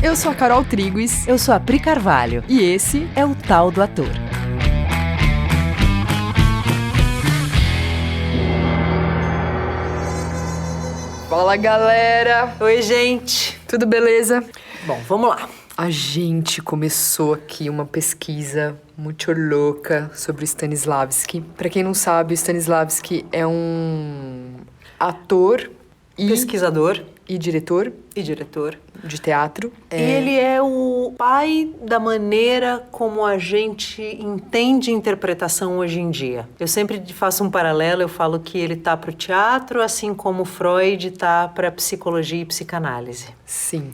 Eu sou a Carol Triguis. Eu sou a Pri Carvalho. E esse é o Tal do Ator. Fala, galera! Oi, gente! Tudo beleza? Bom, vamos lá. A gente começou aqui uma pesquisa muito louca sobre o Stanislavski. Pra quem não sabe, o Stanislavski é um ator e... pesquisador. E diretor. E diretor. De teatro. Ele é o pai da maneira como a gente entende interpretação hoje em dia. Eu sempre faço um paralelo, eu falo que ele tá pro teatro, assim como Freud tá pra psicologia e psicanálise. Sim.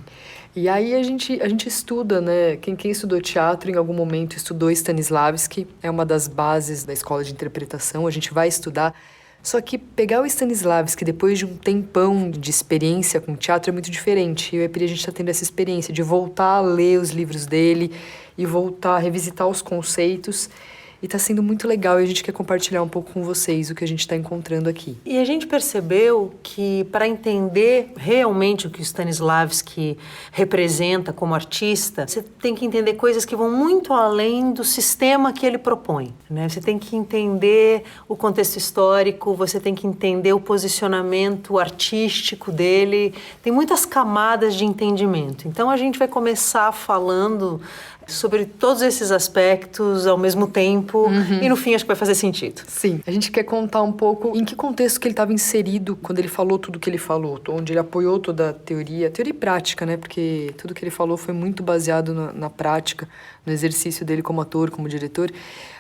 E aí a gente estuda, né? Quem estudou teatro em algum momento estudou Stanislavski, é uma das bases da escola de interpretação, a gente vai estudar. Só que pegar o Stanislavski depois de um tempão de experiência com teatro é muito diferente. Eu e a Pri, a gente está tendo essa experiência de voltar a ler os livros dele e voltar a revisitar os conceitos. E tá sendo muito legal e a gente quer compartilhar um pouco com vocês o que a gente está encontrando aqui. E a gente percebeu que para entender realmente o que o Stanislavski representa como artista, você tem que entender coisas que vão muito além do sistema que ele propõe, né? Você tem que entender o contexto histórico, você tem que entender o posicionamento artístico dele. Tem muitas camadas de entendimento. Então a gente vai começar falando sobre todos esses aspectos ao mesmo tempo e no fim acho que vai fazer sentido. Sim, a gente quer contar um pouco em que contexto que ele estava inserido quando ele falou tudo que ele falou, onde ele apoiou toda a teoria e prática, né? Porque tudo que ele falou foi muito baseado na prática, no exercício dele como ator, como diretor.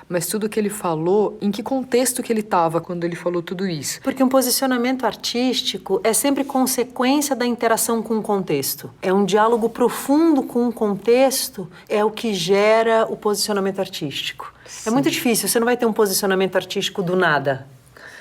Mas tudo que ele falou, em que contexto que ele estava quando ele falou tudo isso? Porque um posicionamento artístico é sempre consequência da interação com o contexto. É um diálogo profundo com o contexto, é o que gera o posicionamento artístico. Sim. É muito difícil, você não vai ter um posicionamento artístico do nada.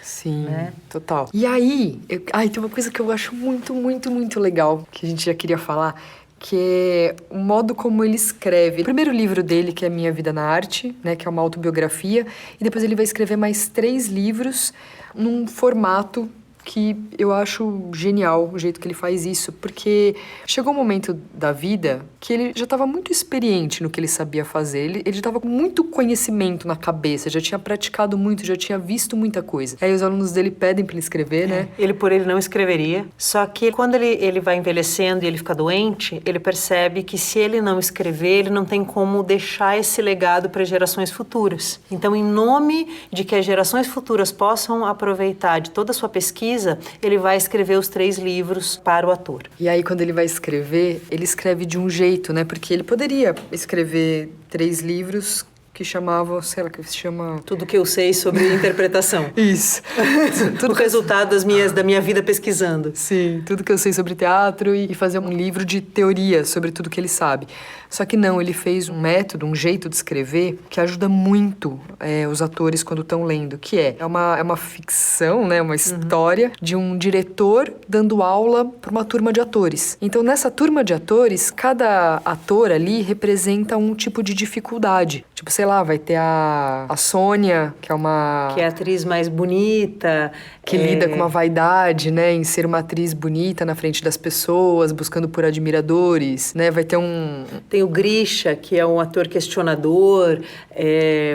Sim, né? Total. E aí, tem uma coisa que eu acho muito, muito, muito legal, que a gente já queria falar, que é o modo como ele escreve. O primeiro livro dele, que é Minha Vida na Arte, né, que é uma autobiografia, e depois ele vai escrever mais 3 livros num formato que eu acho genial o jeito que ele faz isso, porque chegou um momento da vida que ele já estava muito experiente no que ele sabia fazer, ele já estava com muito conhecimento na cabeça, já tinha praticado muito, já tinha visto muita coisa. Aí os alunos dele pedem para ele escrever, né? Ele por ele não escreveria, só que quando ele vai envelhecendo e ele fica doente, ele percebe que se ele não escrever, ele não tem como deixar esse legado para gerações futuras. Então, em nome de que as gerações futuras possam aproveitar de toda a sua pesquisa, ele vai escrever os 3 livros para o ator. E aí, quando ele vai escrever, ele escreve de um jeito, né? Porque ele poderia escrever 3 livros que chamavam, sei lá, que se chama... Tudo que eu sei sobre interpretação. Isso. Tudo o resultado da minha vida pesquisando. Sim, tudo que eu sei sobre teatro e fazer um livro de teoria sobre tudo que ele sabe. Só que não, ele fez um método, um jeito de escrever que ajuda muito os atores quando estão lendo, que é uma ficção, né, uma história de um diretor dando aula para uma turma de atores. Então, nessa turma de atores, cada ator ali representa um tipo de dificuldade. Tipo, sei lá, vai ter a Sônia, que é uma... que é a atriz mais bonita. Que lida com uma vaidade, né, em ser uma atriz bonita na frente das pessoas, buscando por admiradores, né, vai ter Tem o Grisha, que é um ator questionador,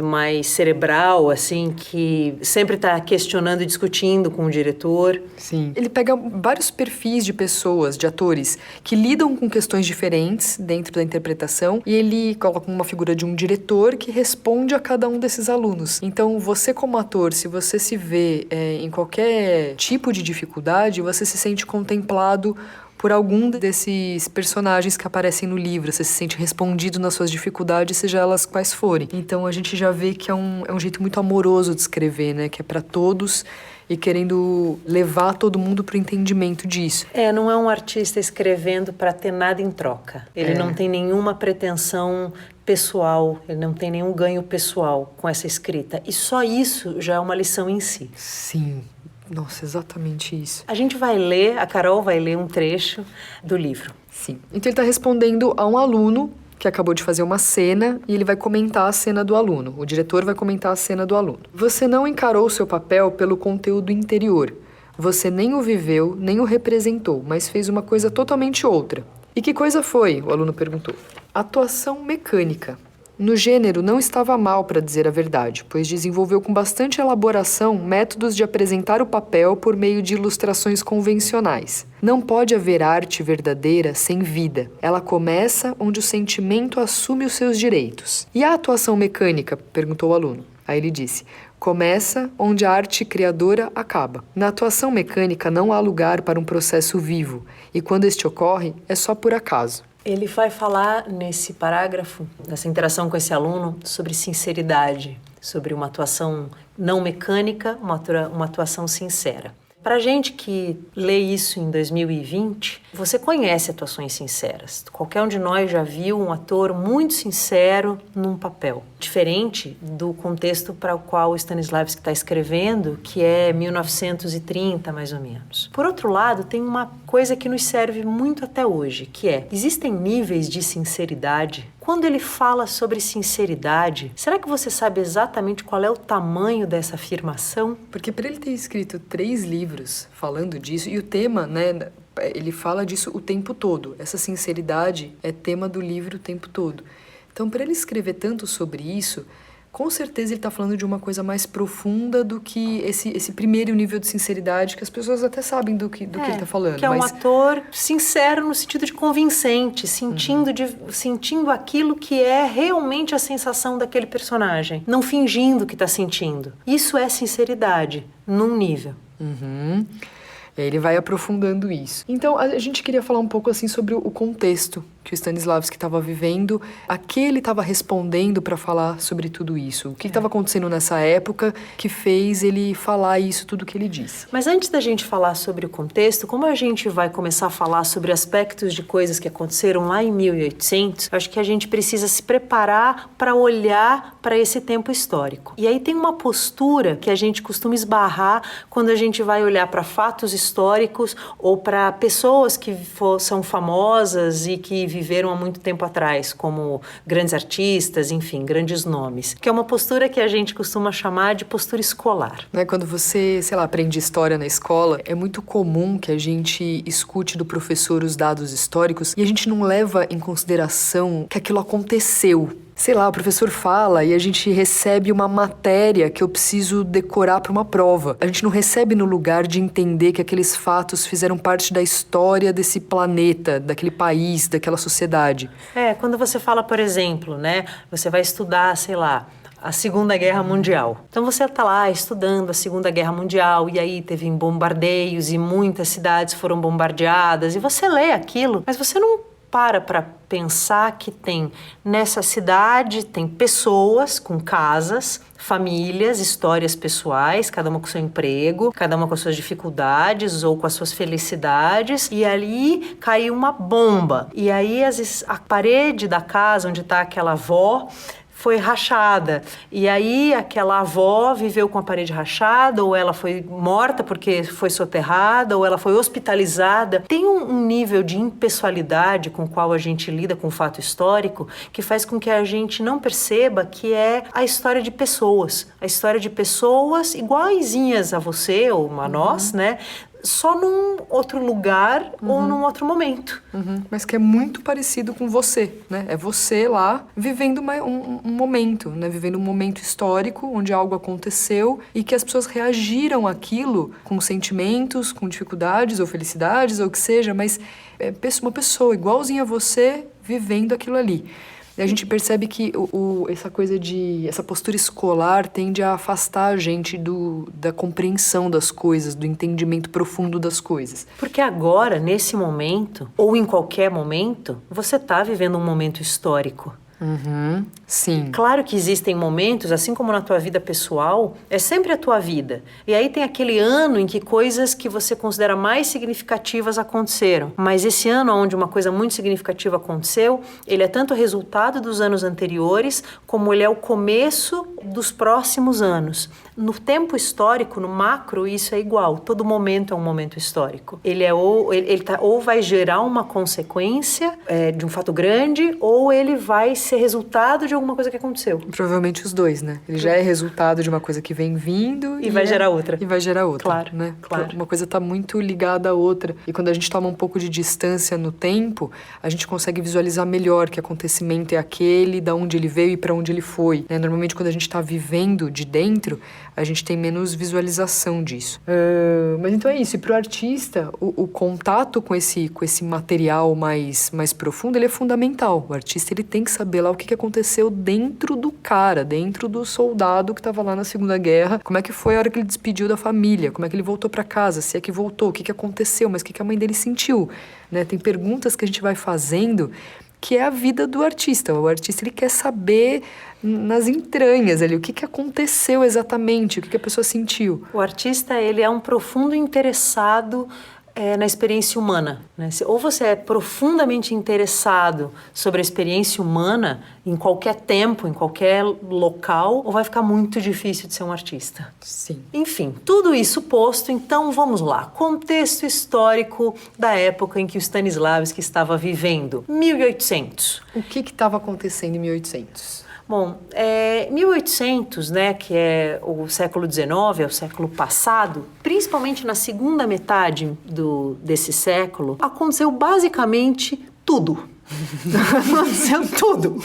mais cerebral, assim, que sempre está questionando e discutindo com o diretor. Sim. Ele pega vários perfis de pessoas, de atores, que lidam com questões diferentes dentro da interpretação e ele coloca uma figura de um diretor que responde a cada um desses alunos. Então, você como ator, se você se vê em qualquer tipo de dificuldade, você se sente contemplado por algum desses personagens que aparecem no livro. Você se sente respondido nas suas dificuldades, seja elas quais forem. Então, a gente já vê que é um jeito muito amoroso de escrever, né? Que é para todos e querendo levar todo mundo para o entendimento disso. Não é um artista escrevendo para ter nada em troca. Ele não tem nenhuma pretensão pessoal, ele não tem nenhum ganho pessoal com essa escrita. E só isso já é uma lição em si. Sim. Nossa, exatamente isso. A Carol vai ler um trecho do livro. Sim. Então ele está respondendo a um aluno que acabou de fazer uma cena e ele vai comentar a cena do aluno. O diretor vai comentar a cena do aluno. Você não encarou seu papel pelo conteúdo interior. Você nem o viveu, nem o representou, mas fez uma coisa totalmente outra. E que coisa foi? O aluno perguntou. Atuação mecânica. No gênero, não estava mal, para dizer a verdade, pois desenvolveu com bastante elaboração métodos de apresentar o papel por meio de ilustrações convencionais. Não pode haver arte verdadeira sem vida. Ela começa onde o sentimento assume os seus direitos. E a atuação mecânica? Perguntou o aluno. Aí ele disse: começa onde a arte criadora acaba. Na atuação mecânica não há lugar para um processo vivo, e quando este ocorre, é só por acaso. Ele vai falar nesse parágrafo, nessa interação com esse aluno, sobre sinceridade, sobre uma atuação não mecânica, uma atuação sincera. Para a gente que lê isso em 2020, você conhece atuações sinceras. Qualquer um de nós já viu um ator muito sincero num papel. Diferente do contexto para o qual o Stanislavski está escrevendo, que é 1930, mais ou menos. Por outro lado, tem uma coisa que nos serve muito até hoje, que é: existem níveis de sinceridade. Quando ele fala sobre sinceridade, será que você sabe exatamente qual é o tamanho dessa afirmação? Porque para ele ter escrito 3 livros falando disso, e o tema, né, ele fala disso o tempo todo. Essa sinceridade é tema do livro o tempo todo. Então, para ele escrever tanto sobre isso, com certeza ele está falando de uma coisa mais profunda do que esse primeiro nível de sinceridade, que as pessoas até sabem do que ele está falando. Que é um ator sincero no sentido de convincente, sentindo aquilo que é realmente a sensação daquele personagem, não fingindo que está sentindo. Isso é sinceridade, num nível. Ele vai aprofundando isso. Então, a gente queria falar um pouco assim sobre o contexto que o Stanislavski estava vivendo, a que ele estava respondendo para falar sobre tudo isso. O que estava acontecendo nessa época que fez ele falar isso, tudo que ele disse. Mas antes da gente falar sobre o contexto, como a gente vai começar a falar sobre aspectos de coisas que aconteceram lá em 1800, acho que a gente precisa se preparar para olhar para esse tempo histórico. E aí tem uma postura que a gente costuma esbarrar quando a gente vai olhar para fatos históricos ou para pessoas que são famosas e que viveram há muito tempo atrás, como grandes artistas, enfim, grandes nomes, que é uma postura que a gente costuma chamar de postura escolar. Né? Quando você, aprende história na escola, é muito comum que a gente escute do professor os dados históricos e a gente não leva em consideração que aquilo aconteceu. O professor fala e a gente recebe uma matéria que eu preciso decorar para uma prova. A gente não recebe no lugar de entender que aqueles fatos fizeram parte da história desse planeta, daquele país, daquela sociedade. Quando você fala, por exemplo, né, você vai estudar, a Segunda Guerra Mundial. Então você está lá estudando a Segunda Guerra Mundial e aí teve bombardeios e muitas cidades foram bombardeadas e você lê aquilo, mas você não para pensar que nessa cidade tem pessoas com casas, famílias, histórias pessoais, cada uma com seu emprego, cada uma com as suas dificuldades ou com as suas felicidades, e ali caiu uma bomba. E aí às vezes a parede da casa onde está aquela avó foi rachada, e aí aquela avó viveu com a parede rachada, ou ela foi morta porque foi soterrada, ou ela foi hospitalizada. Tem um nível de impessoalidade com o qual a gente lida com o fato histórico que faz com que a gente não perceba que é a história de pessoas iguaizinhas a você ou a nós, né? Só num outro lugar ou num outro momento. Mas que é muito parecido com você, né? É você lá vivendo um momento, né? Vivendo um momento histórico onde algo aconteceu e que as pessoas reagiram àquilo com sentimentos, com dificuldades ou felicidades ou o que seja, mas é uma pessoa igualzinha a você vivendo aquilo ali. E a gente percebe que essa postura escolar tende a afastar a gente da compreensão das coisas, do entendimento profundo das coisas. Porque agora, nesse momento, ou em qualquer momento, você está vivendo um momento histórico. Sim. Claro que existem momentos, assim como na tua vida pessoal, é sempre a tua vida. E aí tem aquele ano em que coisas que você considera mais significativas aconteceram. Mas esse ano onde uma coisa muito significativa aconteceu, ele é tanto resultado dos anos anteriores, como ele é o começo dos próximos anos. No tempo histórico, no macro, isso é igual. Todo momento é um momento histórico. Ou vai gerar uma consequência de um fato grande, ou ele vai ser resultado de alguma coisa que aconteceu. Provavelmente os dois, né? Ele já é resultado de uma coisa que vem vindo e vai gerar outra. E vai gerar outra, claro, né? Claro. Uma coisa está muito ligada à outra. E quando a gente toma um pouco de distância no tempo, a gente consegue visualizar melhor que acontecimento é aquele, da onde ele veio e para onde ele foi, né? Normalmente, quando a gente está vivendo de dentro, a gente tem menos visualização disso. Mas então é isso. E para o artista, o contato com esse material mais profundo, ele é fundamental. O artista, ele tem que saber lá o que aconteceu dentro do cara, dentro do soldado que estava lá na Segunda Guerra. Como é que foi a hora que ele despediu da família? Como é que ele voltou para casa? Se é que voltou? O que aconteceu? Mas o que a mãe dele sentiu? Né? Tem perguntas que a gente vai fazendo que é a vida do artista. O artista, ele quer saber nas entranhas ali, o que aconteceu exatamente, o que a pessoa sentiu. O artista, ele é um profundo interessado na experiência humana, né? Ou você é profundamente interessado sobre a experiência humana em qualquer tempo, em qualquer local, ou vai ficar muito difícil de ser um artista. Sim. Enfim, tudo isso posto, então vamos lá. Contexto histórico da época em que o Stanislavski estava vivendo. 1800. O que estava acontecendo em 1800? Bom, 1800, né, que é o século XIX, é o século passado, principalmente na segunda metade desse século, aconteceu basicamente tudo. Aconteceu tudo.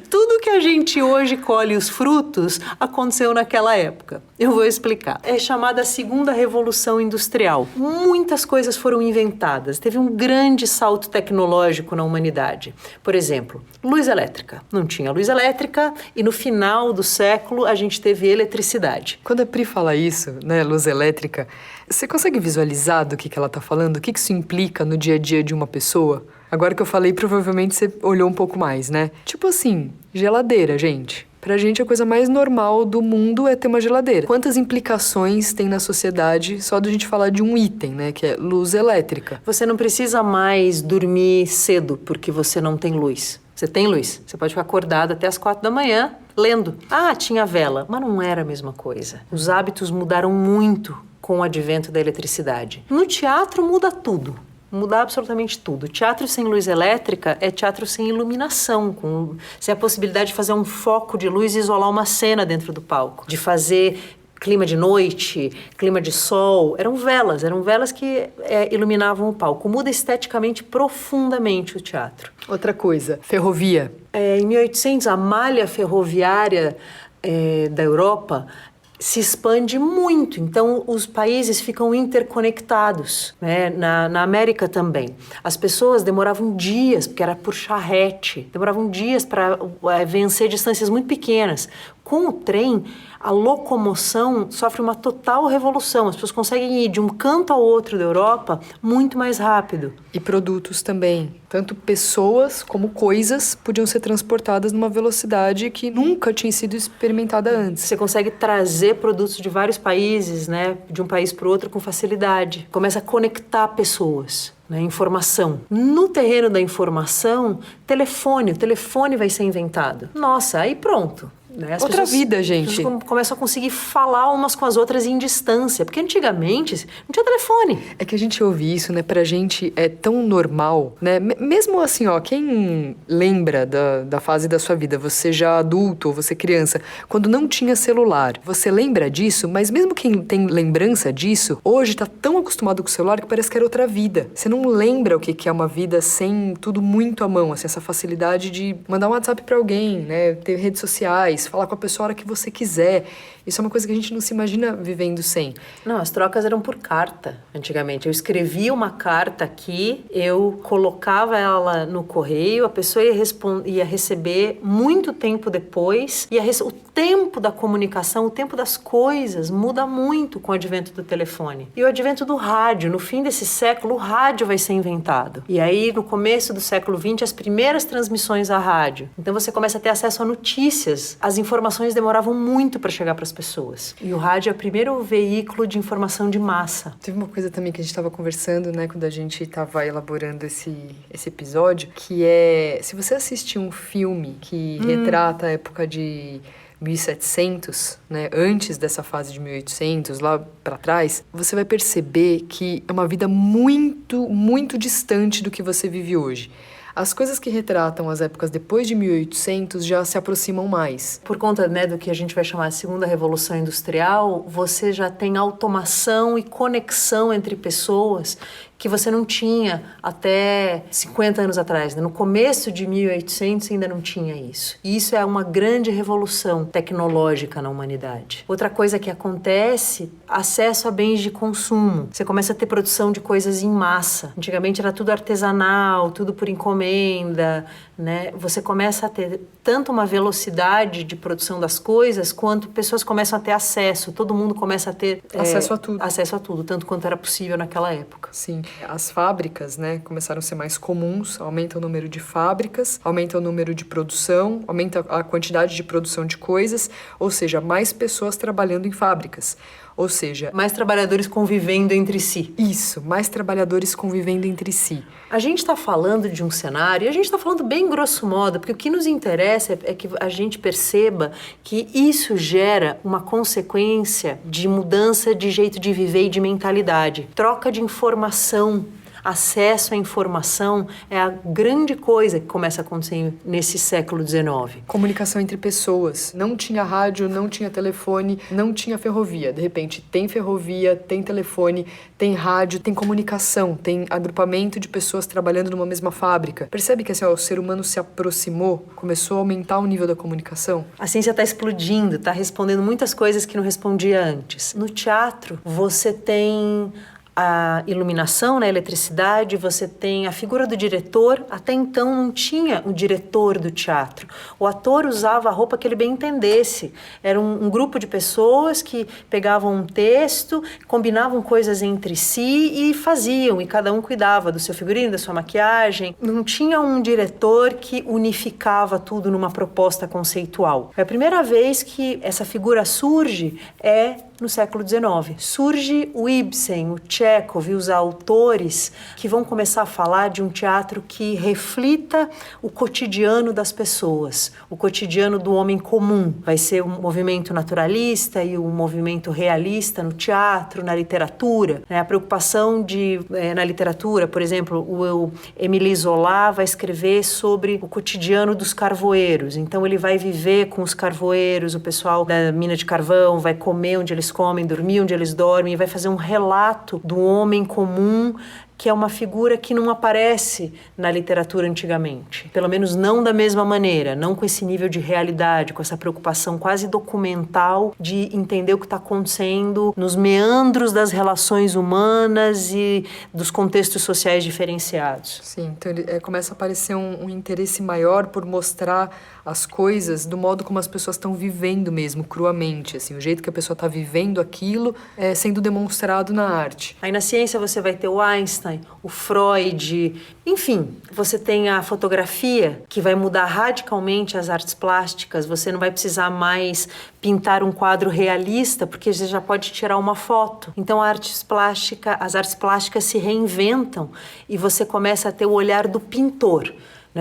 Tudo que a gente hoje colhe os frutos aconteceu naquela época. Eu vou explicar. É chamada Segunda Revolução Industrial. Muitas coisas foram inventadas. Teve um grande salto tecnológico na humanidade. Por exemplo, luz elétrica. Não tinha luz elétrica e no final do século a gente teve eletricidade. Quando a Pri fala isso, né, luz elétrica, você consegue visualizar do que ela está falando? O que isso implica no dia a dia de uma pessoa? Agora que eu falei, provavelmente você olhou um pouco mais, né? Tipo assim, geladeira, gente. Pra gente, a coisa mais normal do mundo é ter uma geladeira. Quantas implicações tem na sociedade só da gente falar de um item, né? Que é luz elétrica. Você não precisa mais dormir cedo porque você não tem luz. Você tem luz. Você pode ficar acordado até as 4 da manhã lendo. Ah, tinha vela. Mas não era a mesma coisa. Os hábitos mudaram muito com o advento da eletricidade. No teatro muda tudo. Muda absolutamente tudo. Teatro sem luz elétrica é teatro sem iluminação, sem a possibilidade de fazer um foco de luz e isolar uma cena dentro do palco, de fazer clima de noite, clima de sol. Eram velas que iluminavam o palco. Muda esteticamente profundamente o teatro. Outra coisa, ferrovia. Em 1800, a malha ferroviária da Europa se expande muito, então os países ficam interconectados, né? Na América também. As pessoas demoravam dias, porque era por charrete, demoravam dias para vencer distâncias muito pequenas. Com o trem, a locomoção sofre uma total revolução. As pessoas conseguem ir de um canto ao outro da Europa muito mais rápido. E produtos também. Tanto pessoas como coisas podiam ser transportadas numa velocidade que nunca tinha sido experimentada antes. Você consegue trazer produtos de vários países, né, de um país para o outro com facilidade. Começa a conectar pessoas. Né, informação. No terreno da informação, o telefone vai ser inventado. Nossa, aí pronto. Né? Outra vida, gente. As pessoas começam a conseguir falar umas com as outras em distância. Porque antigamente não tinha telefone. É que a gente ouve isso, né? Pra gente é tão normal, né? Mesmo assim, ó, quem lembra da fase da sua vida, você já adulto ou você criança, quando não tinha celular, você lembra disso? Mas mesmo quem tem lembrança disso, hoje tá tão acostumado com o celular que parece que era outra vida. Você não lembra o que é uma vida sem tudo muito à mão, assim, essa facilidade de mandar um WhatsApp pra alguém, né? Ter redes sociais, falar com a pessoa a hora que você quiser. Isso é uma coisa que a gente não se imagina vivendo sem. Não, as trocas eram por carta, antigamente. Eu escrevia uma carta aqui, eu colocava ela no correio, a pessoa ia receber muito tempo depois, o tempo da comunicação, o tempo das coisas muda muito com o advento do telefone. E o advento do rádio, no fim desse século, o rádio vai ser inventado. E aí, no começo do século XX, as primeiras transmissões a rádio. Então você começa a ter acesso a notícias. As informações demoravam muito para chegar para as pessoas. E o rádio é o primeiro veículo de informação de massa. Teve uma coisa também que a gente estava conversando, né, quando a gente estava elaborando esse episódio, que é, se você assistir um filme que retrata a época de 1700, né, antes dessa fase de 1800, lá para trás, você vai perceber que é uma vida muito, muito distante do que você vive hoje. As coisas que retratam as épocas depois de 1800 já se aproximam mais. Por conta, né, do que a gente vai chamar de segunda revolução industrial, você já tem automação e conexão entre pessoas que você não tinha até 50 anos atrás, né? No começo de 1800 ainda não tinha isso. E isso é uma grande revolução tecnológica na humanidade. Outra coisa que acontece, acesso a bens de consumo. Você começa a ter produção de coisas em massa. Antigamente era tudo artesanal, tudo por encomenda, né? Você começa a ter tanto uma velocidade de produção das coisas, quanto pessoas começam a ter acesso. Todo mundo começa a ter acesso a tudo. Acesso a tudo, tanto quanto era possível naquela época. Sim. As fábricas, né, começaram a ser mais comuns, aumenta o número de fábricas, aumenta o número de produção, aumenta a quantidade de produção de coisas, ou seja, mais pessoas trabalhando em fábricas. Ou seja, mais trabalhadores convivendo entre si. Isso, mais trabalhadores convivendo entre si. A gente está falando de um cenário, e a gente está falando bem grosso modo, porque o que nos interessa é que a gente perceba que isso gera uma consequência de mudança de jeito de viver e de mentalidade. Troca de informação, acesso à informação é a grande coisa que começa a acontecer nesse século XIX. Comunicação entre pessoas. Não tinha rádio, não tinha telefone, não tinha ferrovia. De repente, tem ferrovia, tem telefone, tem rádio, tem comunicação, tem agrupamento de pessoas trabalhando numa mesma fábrica. Percebe que assim, o ser humano se aproximou, começou a aumentar o nível da comunicação? A ciência está explodindo, está respondendo muitas coisas que não respondia antes. No teatro, você tem a iluminação, né, a eletricidade, você tem a figura do diretor. Até então não tinha o diretor do teatro. O ator usava a roupa que ele bem entendesse. Era um grupo de pessoas que pegavam um texto, combinavam coisas entre si e faziam, e cada um cuidava do seu figurino, da sua maquiagem. Não tinha um diretor que unificava tudo numa proposta conceitual. É a primeira vez que essa figura surge no século XIX. Surge o Ibsen, o Chekhov e os autores que vão começar a falar de um teatro que reflita o cotidiano das pessoas, o cotidiano do homem comum. Vai ser um movimento naturalista e um movimento realista no teatro, na literatura. A preocupação na literatura, por exemplo, o Émile Zola vai escrever sobre o cotidiano dos carvoeiros. Então ele vai viver com os carvoeiros, o pessoal da mina de carvão, vai comer onde eles comem, dormir onde eles dormem, e vai fazer um relato do homem comum, que é uma figura que não aparece na literatura antigamente. Pelo menos não da mesma maneira, não com esse nível de realidade, com essa preocupação quase documental de entender o que está acontecendo nos meandros das relações humanas e dos contextos sociais diferenciados. Sim, então começa a aparecer um interesse maior por mostrar as coisas do modo como as pessoas estão vivendo mesmo, cruamente, assim, o jeito que a pessoa está vivendo aquilo sendo demonstrado na arte. Aí na ciência você vai ter o Einstein, o Freud, enfim, você tem a fotografia que vai mudar radicalmente as artes plásticas. Você não vai precisar mais pintar um quadro realista, porque você já pode tirar uma foto. Então as artes plásticas se reinventam e você começa a ter o olhar do pintor.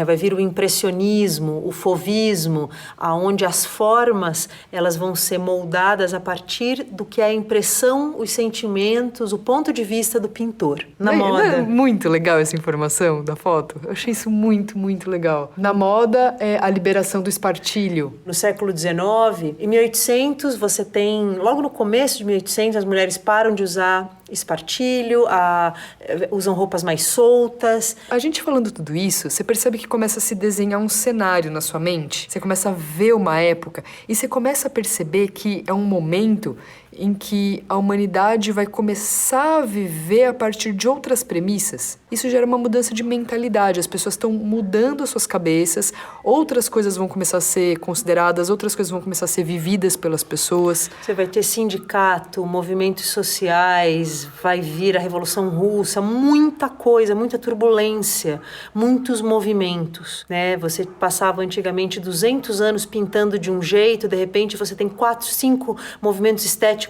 Vai vir o impressionismo, o fauvismo, aonde as formas elas vão ser moldadas a partir do que é a impressão, os sentimentos, o ponto de vista do pintor. Na moda. É muito legal essa informação da foto. Eu achei isso muito, muito legal. Na moda é a liberação do espartilho. No século XIX, em 1800 você tem, logo no começo de 1800, as mulheres param de usar espartilho, usam roupas mais soltas. A gente falando tudo isso, você percebe que começa a se desenhar um cenário na sua mente, você começa a ver uma época e você começa a perceber que é um momento em que a humanidade vai começar a viver a partir de outras premissas. Isso gera uma mudança de mentalidade, as pessoas estão mudando as suas cabeças, outras coisas vão começar a ser consideradas, outras coisas vão começar a ser vividas pelas pessoas. Você vai ter sindicato, movimentos sociais, vai vir a Revolução Russa, muita coisa, muita turbulência, muitos movimentos, né? Você passava antigamente 200 anos pintando de um jeito, de repente você tem 4, 5 movimentos estéticos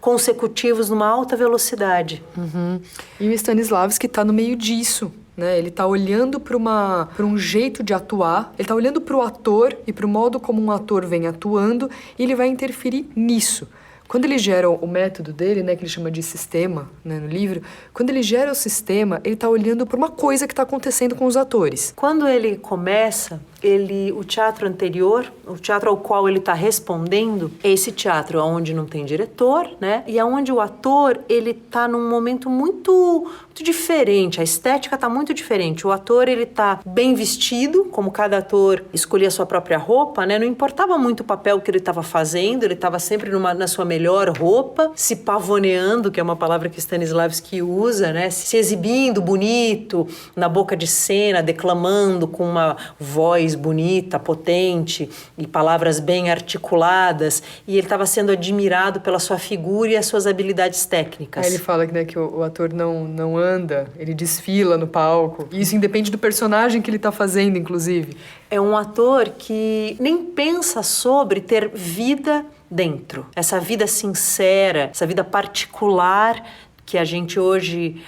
consecutivos numa alta velocidade. Uhum. E o Stanislavski está no meio disso. né? Ele tá olhando para um jeito de atuar, ele tá olhando para o ator e para o modo como um ator vem atuando, e ele vai interferir nisso. Quando ele gera o método dele, né, que ele chama de sistema, né, no livro, quando ele gera o sistema, ele tá olhando para uma coisa que tá acontecendo com os atores. Quando ele começa, o teatro anterior, o teatro ao qual ele está respondendo, é esse teatro onde não tem diretor, né? E aonde o ator, ele tá num momento muito diferente, a estética está muito diferente. O ator, ele tá bem vestido, como cada ator escolhia a sua própria roupa, né? Não importava muito o papel que ele estava fazendo, ele estava sempre na sua melhor roupa, se pavoneando, que é uma palavra que Stanislavski usa, né? Se exibindo bonito, na boca de cena, declamando com uma voz bonita, potente e palavras bem articuladas, e ele estava sendo admirado pela sua figura e as suas habilidades técnicas. Aí ele fala, né, que o ator não anda, ele desfila no palco. E isso independe do personagem que ele está fazendo, inclusive. É um ator que nem pensa sobre ter vida dentro. Essa vida sincera, essa vida particular que a gente hoje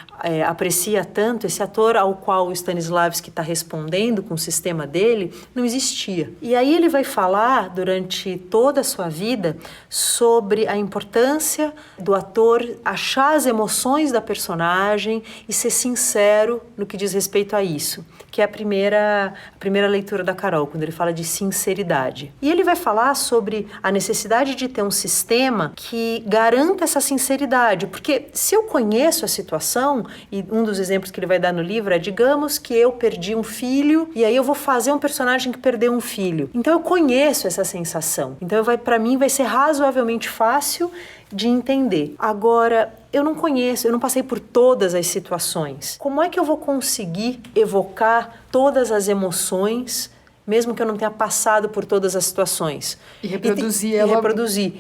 aprecia tanto, esse ator ao qual o Stanislavski está respondendo com o sistema dele, não existia. E aí ele vai falar durante toda a sua vida sobre a importância do ator achar as emoções da personagem e ser sincero no que diz respeito a isso, que é a primeira leitura da Carol, quando ele fala de sinceridade. E ele vai falar sobre a necessidade de ter um sistema que garanta essa sinceridade, porque se eu conheço a situação, e um dos exemplos que ele vai dar no livro é, digamos que eu perdi um filho e aí eu vou fazer um personagem que perdeu um filho. Então eu conheço essa sensação. Então para mim vai ser razoavelmente fácil de entender. Agora, eu não conheço, eu não passei por todas as situações. Como é que eu vou conseguir evocar todas as emoções, mesmo que eu não tenha passado por todas as situações? E reproduzir ela.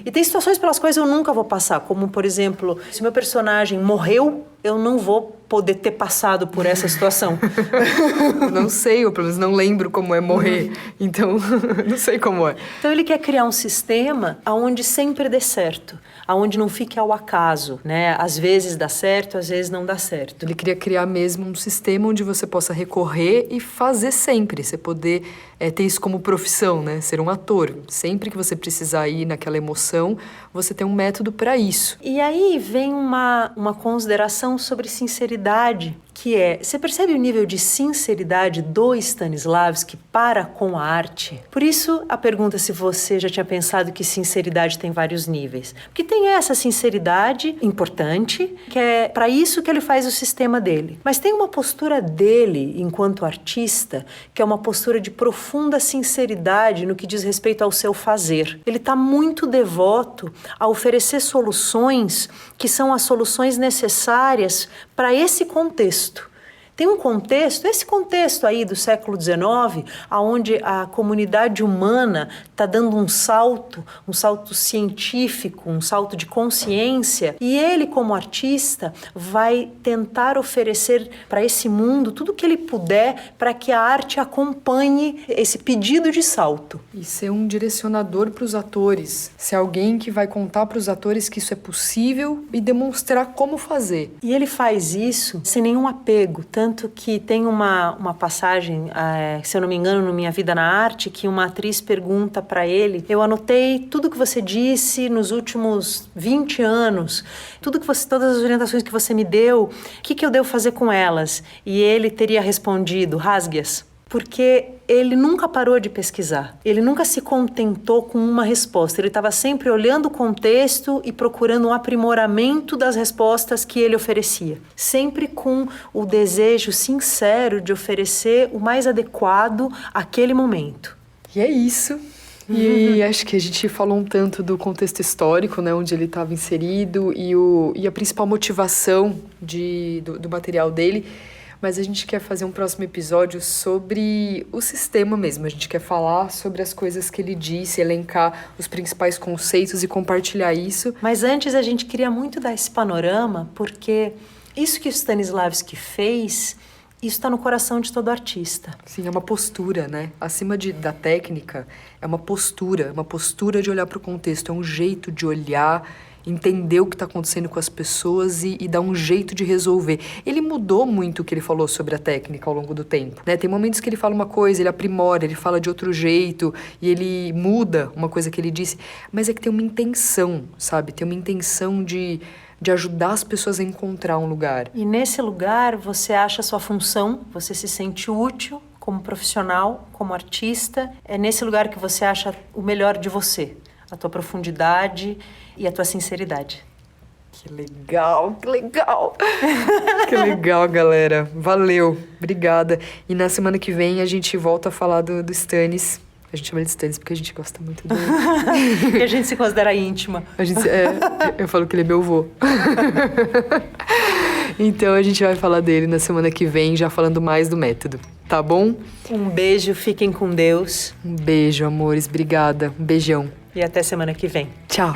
E tem situações pelas quais eu nunca vou passar, como, por exemplo, se meu personagem morreu, eu não vou poder ter passado por essa situação. Não sei, ou pelo menos não lembro como é morrer. Então, não sei como é. Então, ele quer criar um sistema onde sempre dê certo, onde não fique ao acaso, né? Às vezes dá certo, às vezes não dá certo. Ele queria criar mesmo um sistema onde você possa recorrer e fazer sempre. Você poder ter isso como profissão, né? Ser um ator. Sempre que você precisar ir naquela emoção, você tem um método para isso. E aí vem uma consideração sobre sinceridade, que é, você percebe o nível de sinceridade do Stanislavski para com a arte? Por isso, a pergunta se você já tinha pensado que sinceridade tem vários níveis. Porque tem essa sinceridade importante, que é para isso que ele faz o sistema dele. Mas tem uma postura dele, enquanto artista, que é uma postura de profunda sinceridade no que diz respeito ao seu fazer. Ele está muito devoto a oferecer soluções que são as soluções necessárias para esse contexto. Tem um contexto, esse contexto aí do século XIX, onde a comunidade humana está dando um salto científico, um salto de consciência, e ele, como artista, vai tentar oferecer para esse mundo tudo o que ele puder para que a arte acompanhe esse pedido de salto. E ser um direcionador para os atores, ser alguém que vai contar para os atores que isso é possível e demonstrar como fazer. E ele faz isso sem nenhum apego, tanto que tem uma passagem, se eu não me engano, no Minha Vida na Arte, que uma atriz pergunta para ele: eu anotei tudo que você disse nos últimos 20 anos, todas as orientações que você me deu, o que eu devo fazer com elas? E ele teria respondido: rasgue-as. Porque ele nunca parou de pesquisar, ele nunca se contentou com uma resposta, ele estava sempre olhando o contexto e procurando um aprimoramento das respostas que ele oferecia, sempre com o desejo sincero de oferecer o mais adequado àquele momento. E é isso. E acho que a gente falou um tanto do contexto histórico, né, onde ele estava inserido e a principal motivação do material dele. Mas a gente quer fazer um próximo episódio sobre o sistema mesmo. A gente quer falar sobre as coisas que ele disse, elencar os principais conceitos e compartilhar isso. Mas antes a gente queria muito dar esse panorama, porque isso que o Stanislavski fez, isso está no coração de todo artista. Sim, é uma postura, né? Acima da técnica, é uma postura de olhar para o contexto, é um jeito de olhar entender o que tá acontecendo com as pessoas e dar um jeito de resolver. Ele mudou muito o que ele falou sobre a técnica ao longo do tempo, né? Tem momentos que ele fala uma coisa, ele aprimora, ele fala de outro jeito e ele muda uma coisa que ele disse, mas é que tem uma intenção, sabe? Tem uma intenção de ajudar as pessoas a encontrar um lugar. E nesse lugar você acha a sua função, você se sente útil como profissional, como artista. É nesse lugar que você acha o melhor de você, a tua profundidade e a tua sinceridade. Que legal, que legal. Que legal, galera. Valeu, obrigada. E na semana que vem a gente volta a falar do Stannis. A gente chama ele de Stannis porque a gente gosta muito dele. E a gente se considera íntima. Eu falo que ele é meu vô. Então a gente vai falar dele na semana que vem, já falando mais do método. Tá bom? Um beijo, fiquem com Deus. Um beijo, amores. Obrigada. Um beijão. E até semana que vem. Tchau.